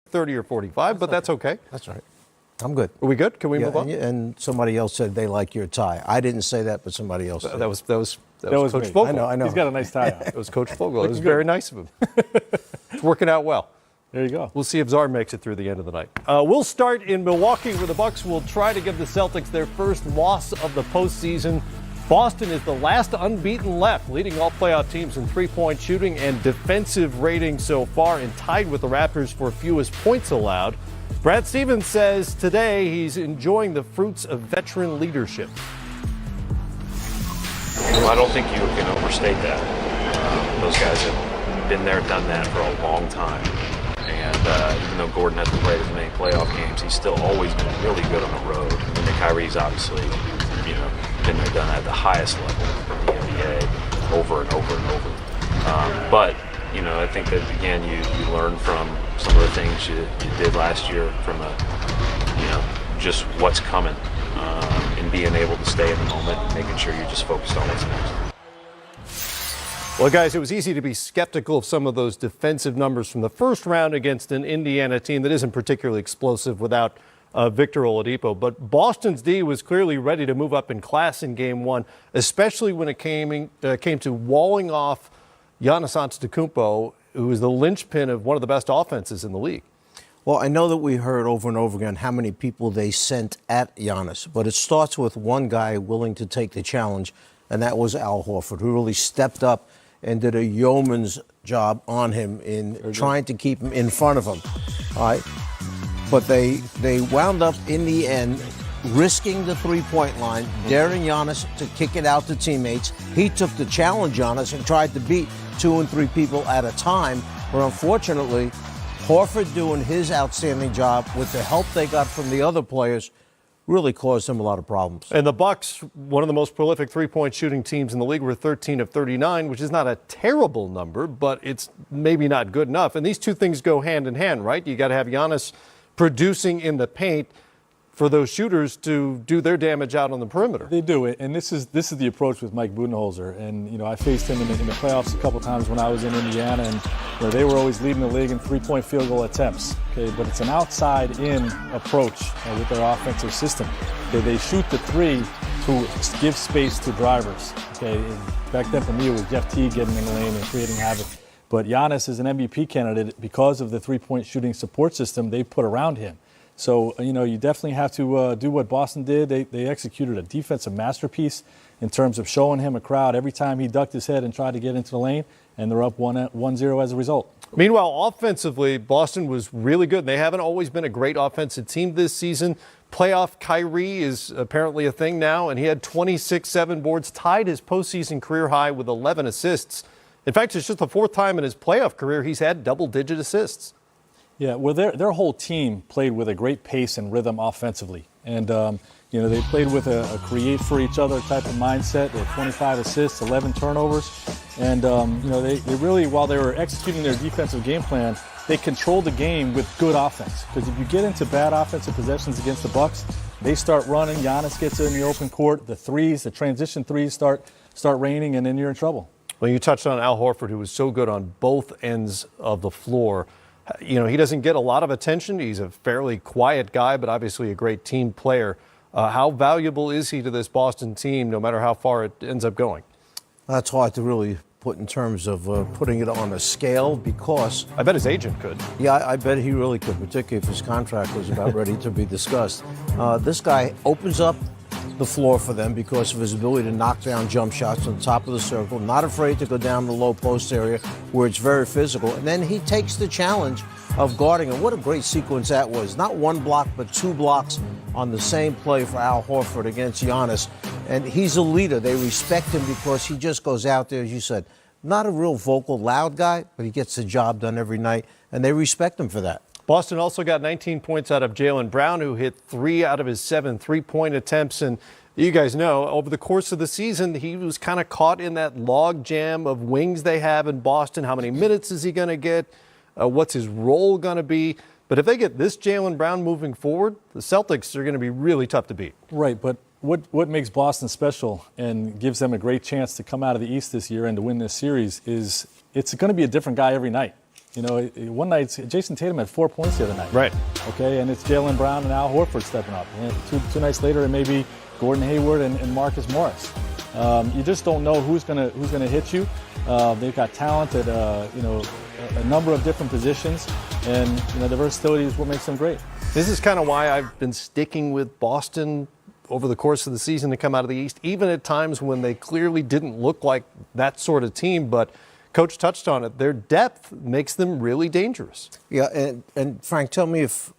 30 or 45, but that's okay. That's right. I'm good. Are we good? Can we move on? And somebody else said they like your tie. I didn't say that, but somebody else did. That was Coach me. Vogel. I know. He's got a nice tie on. It was Coach Vogel. It was very nice of him. It's working out well. There you go. We'll see if Czar makes it through the end of the night. We'll start in Milwaukee, where the Bucks will try to give the Celtics their first loss of the postseason. Boston is the last unbeaten left, leading all playoff teams in three-point shooting and defensive rating so far, and tied with the Raptors for fewest points allowed. Brad Stevens says today he's enjoying the fruits of veteran leadership. Well, I don't think you can overstate that. Those guys have been there, done that for a long time. And even though Gordon hasn't played as many playoff games, he's still always been really good on the road. And Kyrie's obviously, been there, done that at the highest level in the NBA over and over and over. But I think that, again, you learn from some of the things you did last year from just what's coming and being able to stay in the moment and making sure you're just focused on what's next. Well, guys, it was easy to be skeptical of some of those defensive numbers from the first round against an Indiana team that isn't particularly explosive without Victor Oladipo. But Boston's D was clearly ready to move up in class in Game 1, especially when it came to walling off Giannis Antetokounmpo, who is the linchpin of one of the best offenses in the league. Well, I know that we heard over and over again how many people they sent at Giannis, but it starts with one guy willing to take the challenge, and that was Al Horford, who really stepped up and did a yeoman's job on him in trying to keep him in front of him. All right. But they wound up in the end risking the three-point line, daring Giannis to kick it out to teammates. He took the challenge on us and tried to beat 2 and 3 people at a time. But unfortunately, Horford doing his outstanding job with the help they got from the other players really caused him a lot of problems. And the Bucks, one of the most prolific three-point shooting teams in the league, were 13 of 39, which is not a terrible number, but it's maybe not good enough. And these two things go hand in hand, right? You got to have Giannis producing in the paint for those shooters to do their damage out on the perimeter. They do it, and this is the approach with Mike Budenholzer. And I faced him in the playoffs a couple times when I was in Indiana, and they were always leading the league in three-point field goal attempts. Okay, but it's an outside-in approach with their offensive system. Okay, they shoot the three to give space to drivers. Okay, and back then for me it was Jeff Teague getting in the lane and creating havoc. But Giannis is an MVP candidate because of the three-point shooting support system they put around him. So, you definitely have to do what Boston did. They executed a defensive masterpiece in terms of showing him a crowd every time he ducked his head and tried to get into the lane, and they're up 1-0 as a result. Meanwhile, offensively, Boston was really good. They haven't always been a great offensive team this season. Playoff Kyrie is apparently a thing now, and he had 26-7 boards, tied his postseason career high with 11 assists. In fact, it's just the fourth time in his playoff career he's had double-digit assists. Yeah, well, their whole team played with a great pace and rhythm offensively. And, they played with a create for each other type of mindset. They had 25 assists, 11 turnovers. And, they really, while they were executing their defensive game plan, they controlled the game with good offense. Because if you get into bad offensive possessions against the Bucks, they start running, Giannis gets in the open court, the transition threes start raining, and then you're in trouble. Well, you touched on Al Horford, who was so good on both ends of the floor. He doesn't get a lot of attention. He's a fairly quiet guy, but obviously a great team player. How valuable is he to this Boston team, no matter how far it ends up going? That's hard to really put in terms of putting it on a scale because... I bet his agent could. Yeah, I bet he really could, particularly if his contract was about ready to be discussed. This guy opens up the floor for them because of his ability to knock down jump shots on the top of the circle, not afraid to go down the low post area where it's very physical. And then he takes the challenge of guarding. And what a great sequence that was. Not one block, but 2 blocks on the same play for Al Horford against Giannis. And he's a leader. They respect him because he just goes out there, as you said, not a real vocal, loud guy, but he gets the job done every night. And they respect him for that. Boston also got 19 points out of Jaylen Brown, who hit 3 out of his 7 three-point attempts. And you guys know, over the course of the season, he was kind of caught in that log jam of wings they have in Boston. How many minutes is he going to get? What's his role going to be? But if they get this Jaylen Brown moving forward, the Celtics are going to be really tough to beat. Right, but what makes Boston special and gives them a great chance to come out of the East this year and to win this series is it's going to be a different guy every night. You know, one night Jason Tatum had 4 points the other night. Right. Okay, and it's Jaylen Brown and Al Horford stepping up. And two nights later, it may be Gordon Hayward and Marcus Morris. You just don't know who's gonna hit you. They've got talent at a number of different positions, and the versatility is what makes them great. This is kind of why I've been sticking with Boston over the course of the season to come out of the East, even at times when they clearly didn't look like that sort of team. But Coach touched on it. Their depth makes them really dangerous. Yeah, and Frank, tell me if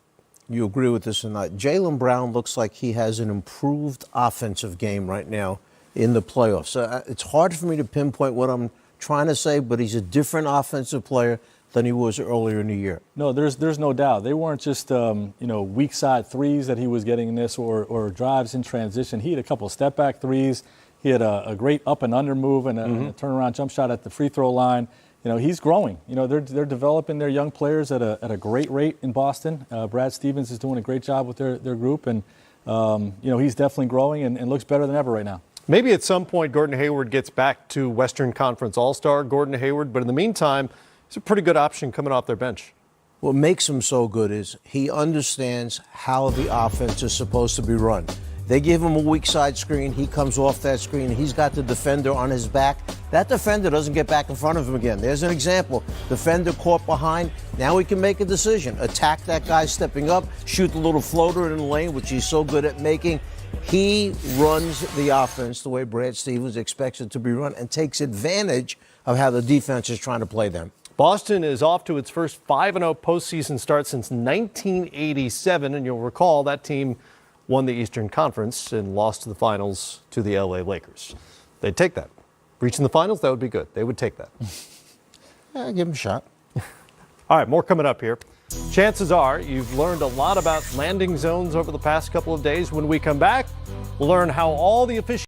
you agree with this or not. Jaylen Brown looks like he has an improved offensive game right now in the playoffs. It's hard for me to pinpoint what I'm trying to say, but he's a different offensive player than he was earlier in the year. No, there's no doubt. They weren't just weak side threes that he was getting in this or drives in transition. He had a couple of step back threes. He had a great up and under move and a turnaround jump shot at the free throw line. He's growing. They're developing their young players at a great rate in Boston. Brad Stevens is doing a great job with their group, and he's definitely growing and looks better than ever right now. Maybe at some point Gordon Hayward gets back to Western Conference All-Star Gordon Hayward, but in the meantime, he's a pretty good option coming off their bench. What makes him so good is he understands how the offense is supposed to be run. They give him a weak side screen. He comes off that screen. He's got the defender on his back. That defender doesn't get back in front of him again. There's an example. Defender caught behind. Now he can make a decision. Attack that guy stepping up, shoot the little floater in the lane, which he's so good at making. He runs the offense the way Brad Stevens expects it to be run and takes advantage of how the defense is trying to play them. Boston is off to its first 5-0 postseason start since 1987, and you'll recall that team won the Eastern Conference and lost to the finals to the LA Lakers. They'd take that. Reaching the finals, that would be good. They would take that. Yeah, give him a shot. All right, more coming up here. Chances are you've learned a lot about landing zones over the past couple of days. When we come back, we'll learn how all the officials